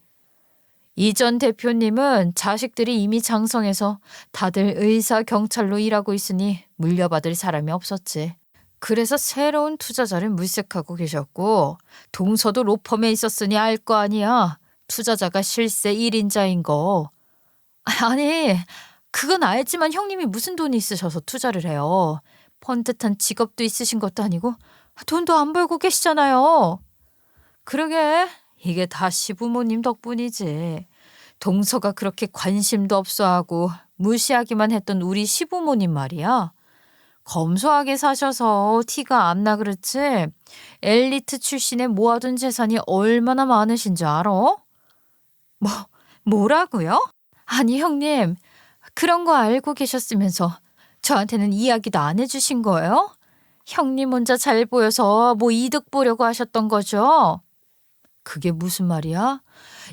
이전 대표님은 자식들이 이미 장성해서 다들 의사, 경찰로 일하고 있으니 물려받을 사람이 없었지. 그래서 새로운 투자자를 물색하고 계셨고 동서도 로펌에 있었으니 알 거 아니야. 투자자가 실세 1인자인 거. 아니 그건 알지만 형님이 무슨 돈이 있으셔서 투자를 해요. 번듯한 직업도 있으신 것도 아니고 돈도 안 벌고 계시잖아요. 그러게 이게 다 시부모님 덕분이지. 동서가 그렇게 관심도 없어하고 무시하기만 했던 우리 시부모님 말이야. 검소하게 사셔서 티가 안 나 그렇지 엘리트 출신에 모아둔 재산이 얼마나 많으신 줄 알아? 뭐라고요? 아니 형님 그런 거 알고 계셨으면서 저한테는 이야기도 안 해주신 거예요? 형님 혼자 잘 보여서 뭐 이득 보려고 하셨던 거죠? 그게 무슨 말이야?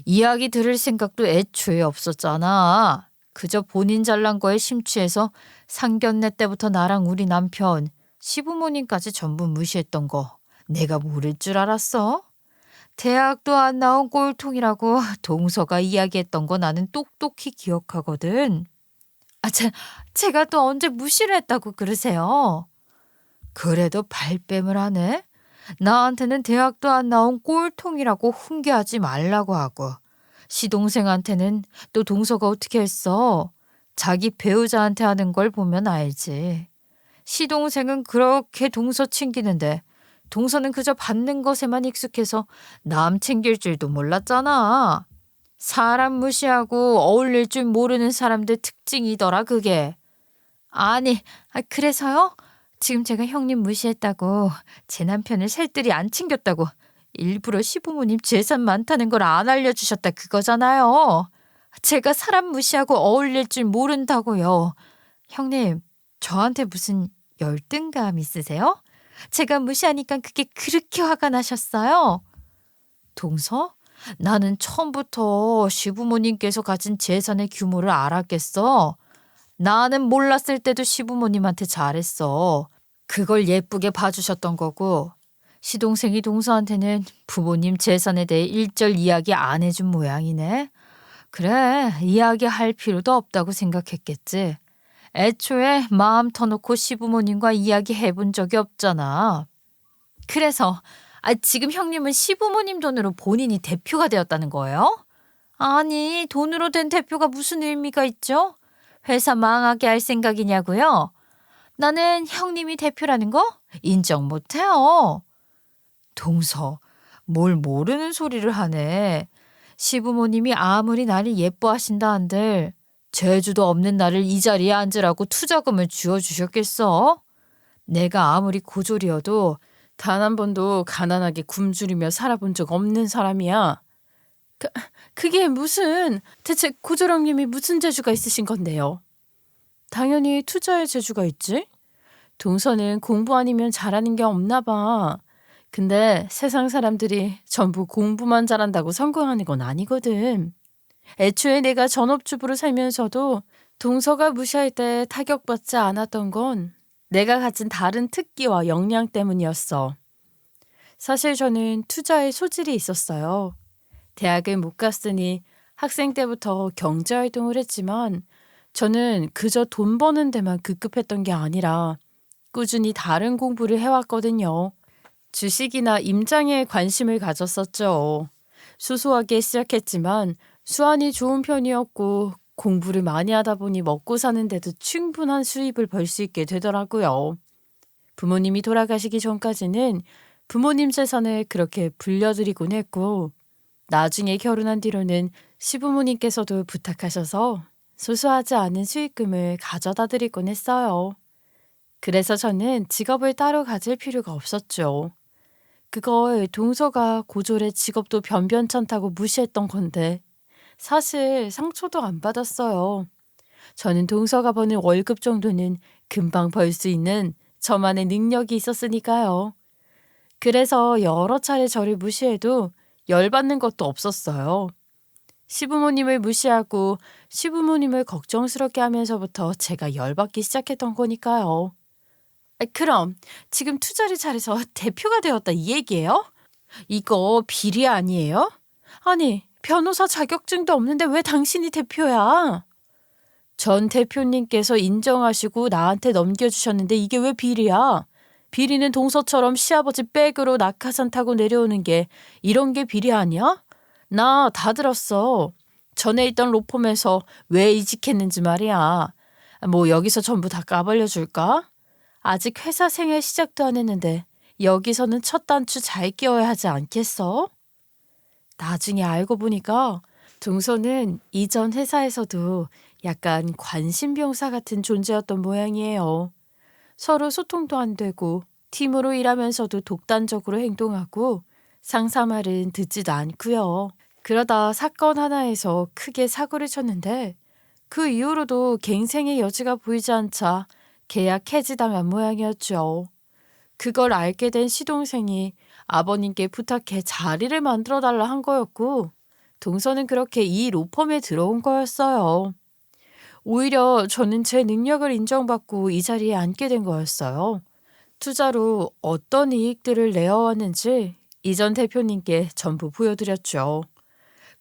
이야기 들을 생각도 애초에 없었잖아. 그저 본인 잘난 거에 심취해서 상견례 때부터 나랑 우리 남편, 시부모님까지 전부 무시했던 거 내가 모를 줄 알았어? 대학도 안 나온 꼴통이라고 동서가 이야기했던 거 나는 똑똑히 기억하거든. 제가 또 언제 무시를 했다고 그러세요? 그래도 발뺌을 하네? 나한테는 대학도 안 나온 꼴통이라고 훈계하지 말라고 하고 시동생한테는 또 동서가 어떻게 했어? 자기 배우자한테 하는 걸 보면 알지. 시동생은 그렇게 동서 챙기는데 동서는 그저 받는 것에만 익숙해서 남 챙길 줄도 몰랐잖아. 사람 무시하고 어울릴 줄 모르는 사람들 특징이더라 그게. 아니 그래서요? 지금 제가 형님 무시했다고 제 남편을 살뜰히 안 챙겼다고 일부러 시부모님 재산 많다는 걸 안 알려주셨다 그거잖아요. 제가 사람 무시하고 어울릴 줄 모른다고요. 형님 저한테 무슨 열등감 있으세요? 제가 무시하니까 그게 그렇게 화가 나셨어요? 동서? 나는 처음부터 시부모님께서 가진 재산의 규모를 알았겠어. 나는 몰랐을 때도 시부모님한테 잘했어. 그걸 예쁘게 봐주셨던 거고 시동생이 동서한테는 부모님 재산에 대해 일절 이야기 안 해준 모양이네. 그래 이야기할 필요도 없다고 생각했겠지. 애초에 마음 터놓고 시부모님과 이야기해본 적이 없잖아. 그래서 지금 형님은 시부모님 돈으로 본인이 대표가 되었다는 거예요? 아니 돈으로 된 대표가 무슨 의미가 있죠? 회사 망하게 할 생각이냐고요? 나는 형님이 대표라는 거 인정 못해요. 동서, 뭘 모르는 소리를 하네. 시부모님이 아무리 나를 예뻐하신다 한들 재주도 없는 나를 이 자리에 앉으라고 투자금을 쥐어주셨겠어? 내가 아무리 고졸이어도 단 한 번도 가난하게 굶주리며 살아본 적 없는 사람이야. 그게 무슨 대체 고조령님이 무슨 재주가 있으신 건데요? 당연히 투자의 재주가 있지. 동서는 공부 아니면 잘하는 게 없나 봐. 근데 세상 사람들이 전부 공부만 잘한다고 성공하는 건 아니거든. 애초에 내가 전업주부로 살면서도 동서가 무시할 때 타격받지 않았던 건 내가 가진 다른 특기와 역량 때문이었어. 사실 저는 투자에 소질이 있었어요. 대학을 못 갔으니 학생 때부터 경제활동을 했지만 저는 그저 돈 버는 데만 급급했던 게 아니라 꾸준히 다른 공부를 해왔거든요. 주식이나 임장에 관심을 가졌었죠. 소소하게 시작했지만 수완이 좋은 편이었고 공부를 많이 하다 보니 먹고 사는데도 충분한 수입을 벌 수 있게 되더라고요. 부모님이 돌아가시기 전까지는 부모님 재산을 그렇게 불려드리곤 했고 나중에 결혼한 뒤로는 시부모님께서도 부탁하셔서 소소하지 않은 수익금을 가져다 드리곤 했어요. 그래서 저는 직업을 따로 가질 필요가 없었죠. 그걸 동서가 고졸의 직업도 변변찮다고 무시했던 건데 사실 상처도 안 받았어요. 저는 동서가 버는 월급 정도는 금방 벌 수 있는 저만의 능력이 있었으니까요. 그래서 여러 차례 저를 무시해도 열받는 것도 없었어요. 시부모님을 무시하고 시부모님을 걱정스럽게 하면서부터 제가 열받기 시작했던 거니까요. 그럼 지금 투자를 잘해서 대표가 되었다 이 얘기예요? 이거 비리 아니에요? 아니, 변호사 자격증도 없는데 왜 당신이 대표야? 전 대표님께서 인정하시고 나한테 넘겨주셨는데 이게 왜 비리야? 비리는 동서처럼 시아버지 백으로 낙하산 타고 내려오는 게 이런 게 비리 아니야? 나 다 들었어. 전에 있던 로펌에서 왜 이직했는지 말이야. 뭐 여기서 전부 다 까발려 줄까? 아직 회사 생활 시작도 안 했는데 여기서는 첫 단추 잘 끼워야 하지 않겠어? 나중에 알고 보니까 동서는 이전 회사에서도 약간 관심병사 같은 존재였던 모양이에요. 서로 소통도 안 되고 팀으로 일하면서도 독단적으로 행동하고 상사 말은 듣지도 않고요. 그러다 사건 하나에서 크게 사고를 쳤는데 그 이후로도 갱생의 여지가 보이지 않자 계약 해지당한 모양이었죠. 그걸 알게 된 시동생이 아버님께 부탁해 자리를 만들어 달라 한 거였고 동서는 그렇게 이 로펌에 들어온 거였어요. 오히려 저는 제 능력을 인정받고 이 자리에 앉게 된 거였어요. 투자로 어떤 이익들을 내어왔는지 이전 대표님께 전부 보여드렸죠.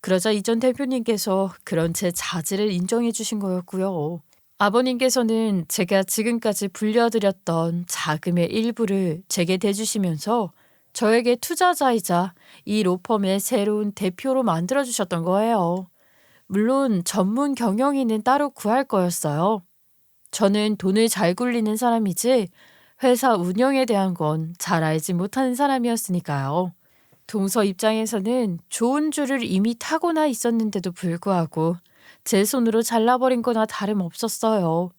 그러자 이전 대표님께서 그런 제 자질을 인정해 주신 거였고요. 아버님께서는 제가 지금까지 불려드렸던 자금의 일부를 제게 대주시면서 저에게 투자자이자 이 로펌의 새로운 대표로 만들어주셨던 거예요. 물론 전문 경영인은 따로 구할 거였어요. 저는 돈을 잘 굴리는 사람이지 회사 운영에 대한 건 잘 알지 못하는 사람이었으니까요. 동서 입장에서는 좋은 줄을 이미 타고나 있었는데도 불구하고 제 손으로 잘라버린 거나 다름없었어요.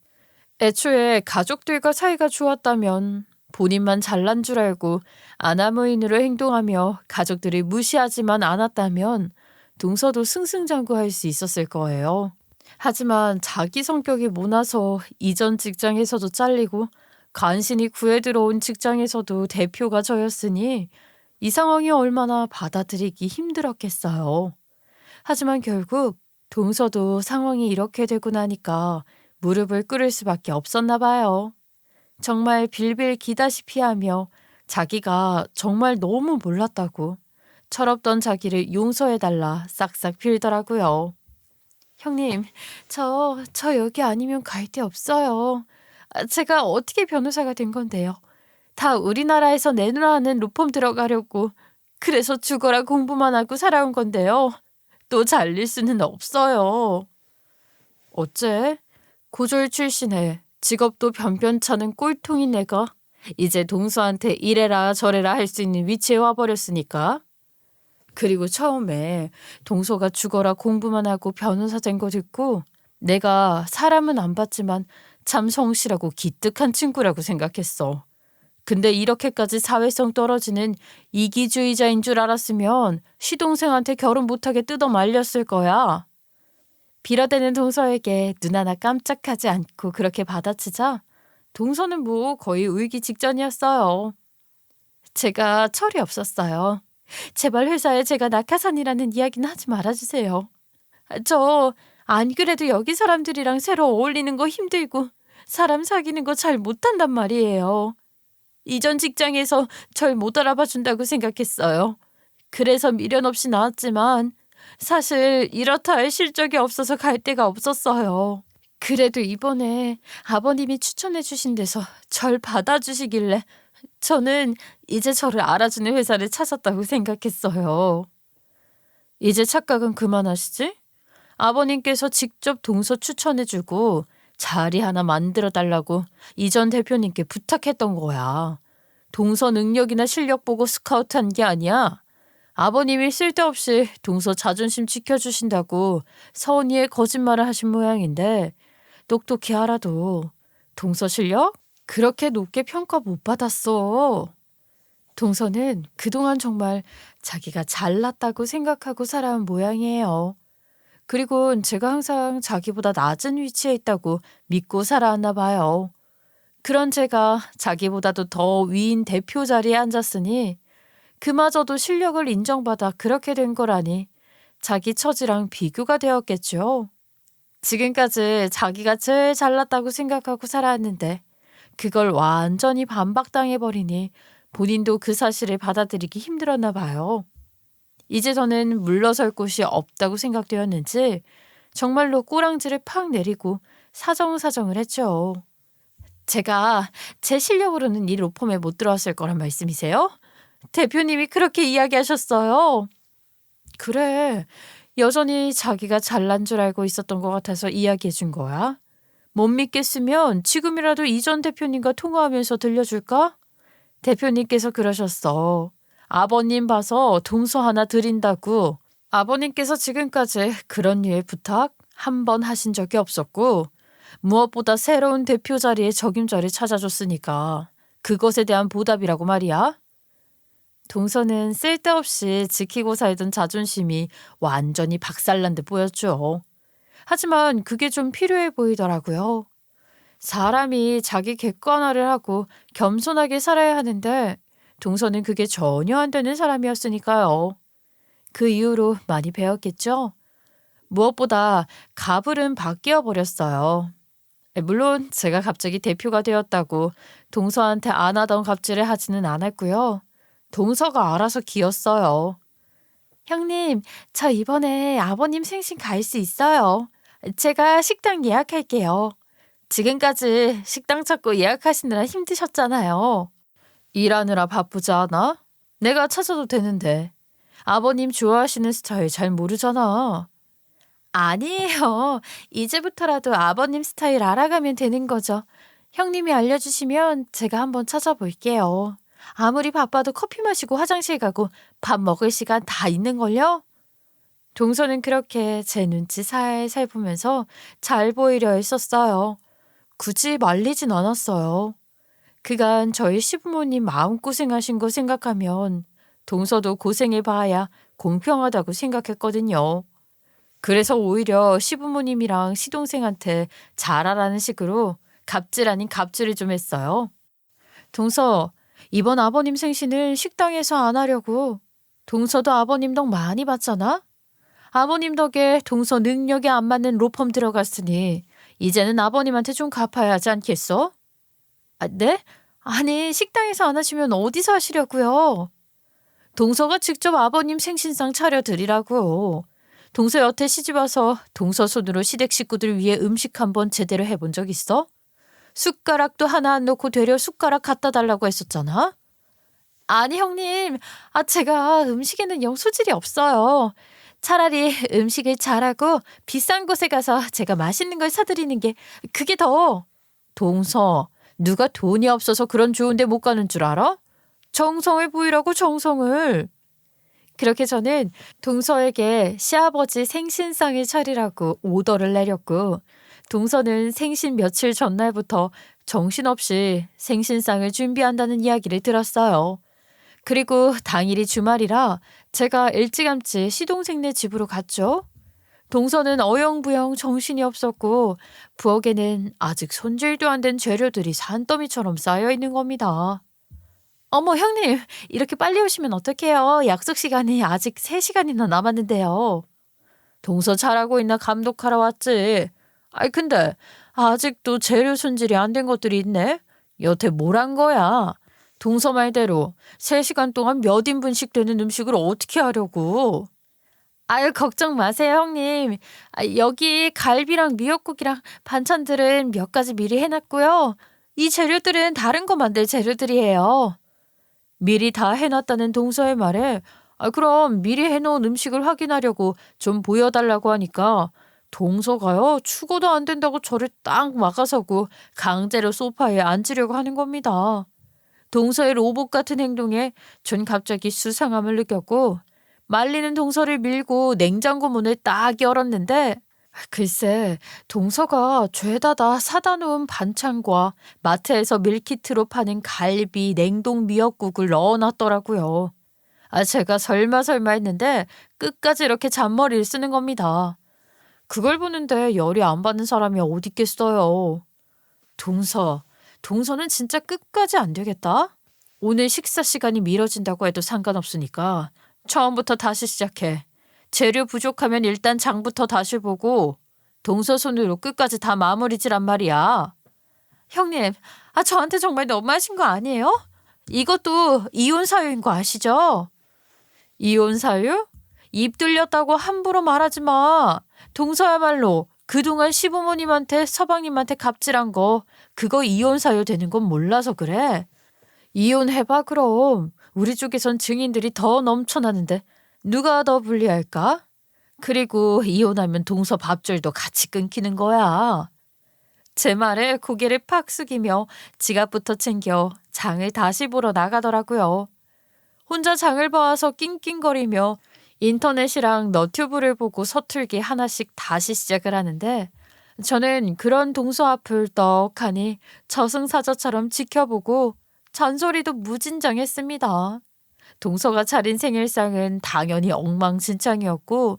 애초에 가족들과 사이가 좋았다면 본인만 잘난 줄 알고 아나무인으로 행동하며 가족들을 무시하지만 않았다면 동서도 승승장구할 수 있었을 거예요. 하지만 자기 성격이 모나서 이전 직장에서도 잘리고 간신히 구해 들어온 직장에서도 대표가 저였으니 이 상황이 얼마나 받아들이기 힘들었겠어요. 하지만 결국 동서도 상황이 이렇게 되고 나니까 무릎을 꿇을 수밖에 없었나 봐요. 정말 빌빌 기다시피 하며 자기가 정말 너무 몰랐다고 철없던 자기를 용서해달라 싹싹 빌더라고요. 형님, 저 여기 아니면 갈 데 없어요. 제가 어떻게 변호사가 된 건데요. 다 우리나라에서 내놓으라는 로펌 들어가려고 그래서 죽어라 공부만 하고 살아온 건데요. 또 잘릴 수는 없어요. 어째? 고졸 출신에 직업도 변변찮은 꼴통인 내가 이제 동서한테 이래라 저래라 할 수 있는 위치에 와버렸으니까. 그리고 처음에 동서가 죽어라 공부만 하고 변호사 된 거 듣고 내가 사람은 안 봤지만 참 성실하고 기특한 친구라고 생각했어. 근데 이렇게까지 사회성 떨어지는 이기주의자인 줄 알았으면 시동생한테 결혼 못하게 뜯어 말렸을 거야. 빌어대는 동서에게 눈 하나 깜짝하지 않고 그렇게 받아치자 동서는 뭐 거의 울기 직전이었어요. 제가 철이 없었어요. 제발 회사에 제가 낙하산이라는 이야기는 하지 말아주세요. 저 안 그래도 여기 사람들이랑 새로 어울리는 거 힘들고 사람 사귀는 거 잘 못한단 말이에요. 이전 직장에서 절 못 알아봐 준다고 생각했어요. 그래서 미련 없이 나왔지만 사실 이렇다 할 실적이 없어서 갈 데가 없었어요. 그래도 이번에 아버님이 추천해 주신 데서 절 받아주시길래 저는 이제 저를 알아주는 회사를 찾았다고 생각했어요. 이제 착각은 그만하시지? 아버님께서 직접 동서 추천해주고 자리 하나 만들어 달라고 이전 대표님께 부탁했던 거야. 동서 능력이나 실력 보고 스카우트한 게 아니야. 아버님이 쓸데없이 동서 자존심 지켜주신다고 서은이의 거짓말을 하신 모양인데 똑똑히 알아도 동서 실력? 그렇게 높게 평가 못 받았어. 동서는 그동안 정말 자기가 잘났다고 생각하고 살아온 모양이에요. 그리고 제가 항상 자기보다 낮은 위치에 있다고 믿고 살아왔나 봐요. 그런 제가 자기보다도 더 위인 대표 자리에 앉았으니 그마저도 실력을 인정받아 그렇게 된 거라니 자기 처지랑 비교가 되었겠죠. 지금까지 자기가 제일 잘났다고 생각하고 살아왔는데 그걸 완전히 반박당해버리니 본인도 그 사실을 받아들이기 힘들었나 봐요. 이제 저는 물러설 곳이 없다고 생각되었는지 정말로 꼬랑지를 팍 내리고 사정사정을 했죠. 제가 제 실력으로는 이 로펌에 못 들어왔을 거란 말씀이세요? 대표님이 그렇게 이야기하셨어요. 그래, 여전히 자기가 잘난 줄 알고 있었던 것 같아서 이야기해 준 거야. 못 믿겠으면 지금이라도 이전 대표님과 통화하면서 들려줄까? 대표님께서 그러셨어. 아버님 봐서 동서 하나 드린다고. 아버님께서 지금까지 그런 류의 부탁 한 번 하신 적이 없었고 무엇보다 새로운 대표 자리에 적임자를 찾아줬으니까 그것에 대한 보답이라고 말이야. 동서는 쓸데없이 지키고 살던 자존심이 완전히 박살난 듯 보였죠. 하지만 그게 좀 필요해 보이더라고요. 사람이 자기 객관화를 하고 겸손하게 살아야 하는데 동서는 그게 전혀 안 되는 사람이었으니까요. 그 이후로 많이 배웠겠죠? 무엇보다 가불은 바뀌어 버렸어요. 물론 제가 갑자기 대표가 되었다고 동서한테 안 하던 갑질을 하지는 않았고요. 동서가 알아서 기었어요. 형님, 저 이번에 아버님 생신 갈 수 있어요. 제가 식당 예약할게요. 지금까지 식당 찾고 예약하시느라 힘드셨잖아요. 일하느라 바쁘지 않아? 내가 찾아도 되는데. 아버님 좋아하시는 스타일 잘 모르잖아. 아니에요. 이제부터라도 아버님 스타일 알아가면 되는 거죠. 형님이 알려주시면 제가 한번 찾아볼게요. 아무리 바빠도 커피 마시고 화장실 가고 밥 먹을 시간 다 있는걸요? 동서는 그렇게 제 눈치 살살 보면서 잘 보이려 했었어요. 굳이 말리진 않았어요. 그간 저희 시부모님 마음고생하신 거 생각하면 동서도 고생해봐야 공평하다고 생각했거든요. 그래서 오히려 시부모님이랑 시동생한테 잘하라는 식으로 갑질 아닌 갑질을 좀 했어요. 동서, 이번 아버님 생신을 식당에서 안 하려고. 동서도 아버님 덕 많이 봤잖아? 아버님 덕에 동서 능력에 안 맞는 로펌 들어갔으니 이제는 아버님한테 좀 갚아야 하지 않겠어? 아, 네? 아니, 식당에서 안 하시면 어디서 하시려고요? 동서가 직접 아버님 생신상 차려드리라고. 동서 여태 시집와서 동서 손으로 시댁 식구들 위해 음식 한번 제대로 해본 적 있어? 숟가락도 하나 안 놓고 되려 숟가락 갖다 달라고 했었잖아? 아니 형님, 제가 음식에는 영 소질이 없어요. 차라리 음식을 잘하고 비싼 곳에 가서 제가 맛있는 걸 사드리는 게 그게 더. 동서, 누가 돈이 없어서 그런 좋은 데 못 가는 줄 알아? 정성을 보이라고 정성을. 그렇게 저는 동서에게 시아버지 생신상을 차리라고 오더를 내렸고 동서는 생신 며칠 전날부터 정신없이 생신상을 준비한다는 이야기를 들었어요. 그리고 당일이 주말이라 제가 일찌감치 시동생네 집으로 갔죠. 동서는 어영부영 정신이 없었고 부엌에는 아직 손질도 안 된 재료들이 산더미처럼 쌓여 있는 겁니다. 어머, 형님, 이렇게 빨리 오시면 어떡해요? 약속 시간이 아직 3시간이나 남았는데요. 동서 잘하고 있나 감독하러 왔지. 아이, 근데 아직도 재료 손질이 안 된 것들이 있네? 여태 뭘 한 거야? 동서 말대로 3시간 동안 몇 인분씩 되는 음식을 어떻게 하려고? 아유, 걱정 마세요, 형님. 여기 갈비랑 미역국이랑 반찬들은 몇 가지 미리 해놨고요. 이 재료들은 다른 거 만들 재료들이에요. 미리 다 해놨다는 동서의 말에 그럼 미리 해놓은 음식을 확인하려고 좀 보여달라고 하니까 동서가요, 죽어도 안 된다고 저를 딱 막아서고 강제로 소파에 앉으려고 하는 겁니다. 동서의 로봇 같은 행동에 전 갑자기 수상함을 느꼈고 말리는 동서를 밀고 냉장고 문을 딱 열었는데 글쎄, 동서가 죄다다 사다 놓은 반찬과 마트에서 밀키트로 파는 갈비, 냉동 미역국을 넣어놨더라고요. 제가 설마 했는데 끝까지 이렇게 잔머리를 쓰는 겁니다. 그걸 보는데 열이 안 받는 사람이 어디 있겠어요. 동서는 진짜 끝까지 안 되겠다. 오늘 식사 시간이 미뤄진다고 해도 상관없으니까 처음부터 다시 시작해. 재료 부족하면 일단 장부터 다시 보고 동서 손으로 끝까지 다 마무리지란 말이야. 형님, 저한테 정말 너무하신 거 아니에요? 이것도 이혼 사유인 거 아시죠? 이혼 사유? 입 들렸다고 함부로 말하지 마. 동서야말로 그동안 시부모님한테 서방님한테 갑질한 거 그거 이혼 사유 되는 건 몰라서 그래. 이혼해봐 그럼. 우리 쪽에선 증인들이 더 넘쳐나는데 누가 더 불리할까? 그리고 이혼하면 동서 밥줄도 같이 끊기는 거야. 제 말에 고개를 팍 숙이며 지갑부터 챙겨 장을 다시 보러 나가더라고요. 혼자 장을 봐와서 낑낑거리며 인터넷이랑 너튜브를 보고 서툴게 하나씩 다시 시작을 하는데 저는 그런 동서 앞을 떡하니 저승사자처럼 지켜보고 잔소리도 무진장했습니다. 동서가 차린 생일상은 당연히 엉망진창이었고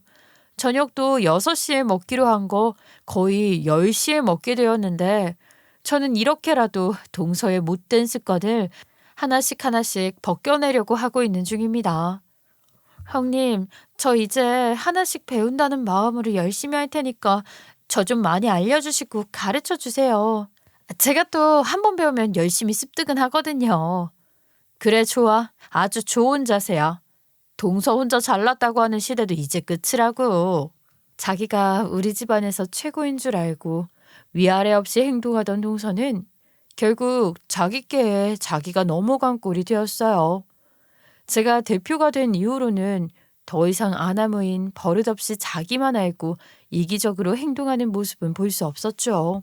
저녁도 6시에 먹기로 한 거 거의 10시에 먹게 되었는데 저는 이렇게라도 동서의 못된 습관을 하나씩 벗겨내려고 하고 있는 중입니다. 형님, 저 이제 하나씩 배운다는 마음으로 열심히 할 테니까 저 좀 많이 알려주시고 가르쳐 주세요. 제가 또 한 번 배우면 열심히 습득은 하거든요. 그래, 좋아. 아주 좋은 자세야. 동서 혼자 잘났다고 하는 시대도 이제 끝이라고. 자기가 우리 집안에서 최고인 줄 알고 위아래 없이 행동하던 동서는 결국 자기께에 자기가 넘어간 꼴이 되었어요. 제가 대표가 된 이후로는 더 이상 아나무인 버릇없이 자기만 알고 이기적으로 행동하는 모습은 볼 수 없었죠.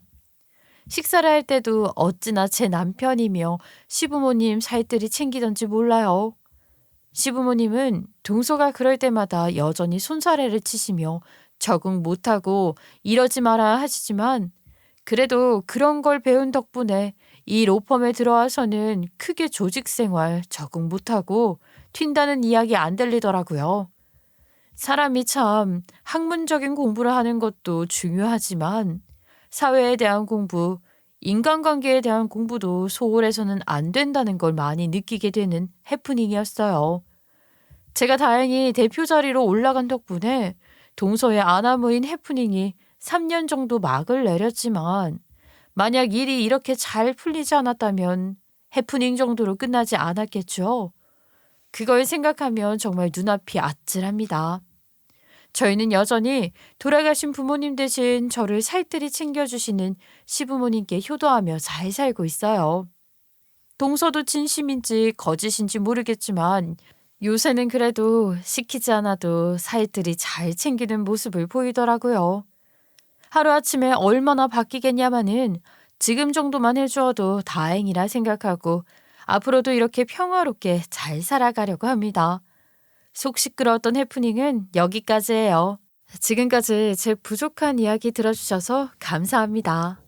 식사를 할 때도 어찌나 제 남편이며 시부모님 살뜰히 챙기던지 몰라요. 시부모님은 동서가 그럴 때마다 여전히 손사래를 치시며 적응 못하고 이러지 마라 하시지만 그래도 그런 걸 배운 덕분에 이 로펌에 들어와서는 크게 조직 생활 적응 못하고 튄다는 이야기 안 들리더라고요. 사람이 참 학문적인 공부를 하는 것도 중요하지만 사회에 대한 공부, 인간관계에 대한 공부도 소홀해서는 안 된다는 걸 많이 느끼게 되는 해프닝이었어요. 제가 다행히 대표 자리로 올라간 덕분에 동서의 아나무인 해프닝이 3년 정도 막을 내렸지만 만약 일이 이렇게 잘 풀리지 않았다면 해프닝 정도로 끝나지 않았겠죠. 그걸 생각하면 정말 눈앞이 아찔합니다. 저희는 여전히 돌아가신 부모님 대신 저를 살뜰히 챙겨주시는 시부모님께 효도하며 잘 살고 있어요. 동서도 진심인지 거짓인지 모르겠지만 요새는 그래도 시키지 않아도 살뜰히 잘 챙기는 모습을 보이더라고요. 하루아침에 얼마나 바뀌겠냐마는 지금 정도만 해주어도 다행이라 생각하고 앞으로도 이렇게 평화롭게 잘 살아가려고 합니다. 속 시끄러웠던 해프닝은 여기까지예요. 지금까지 제 부족한 이야기 들어주셔서 감사합니다.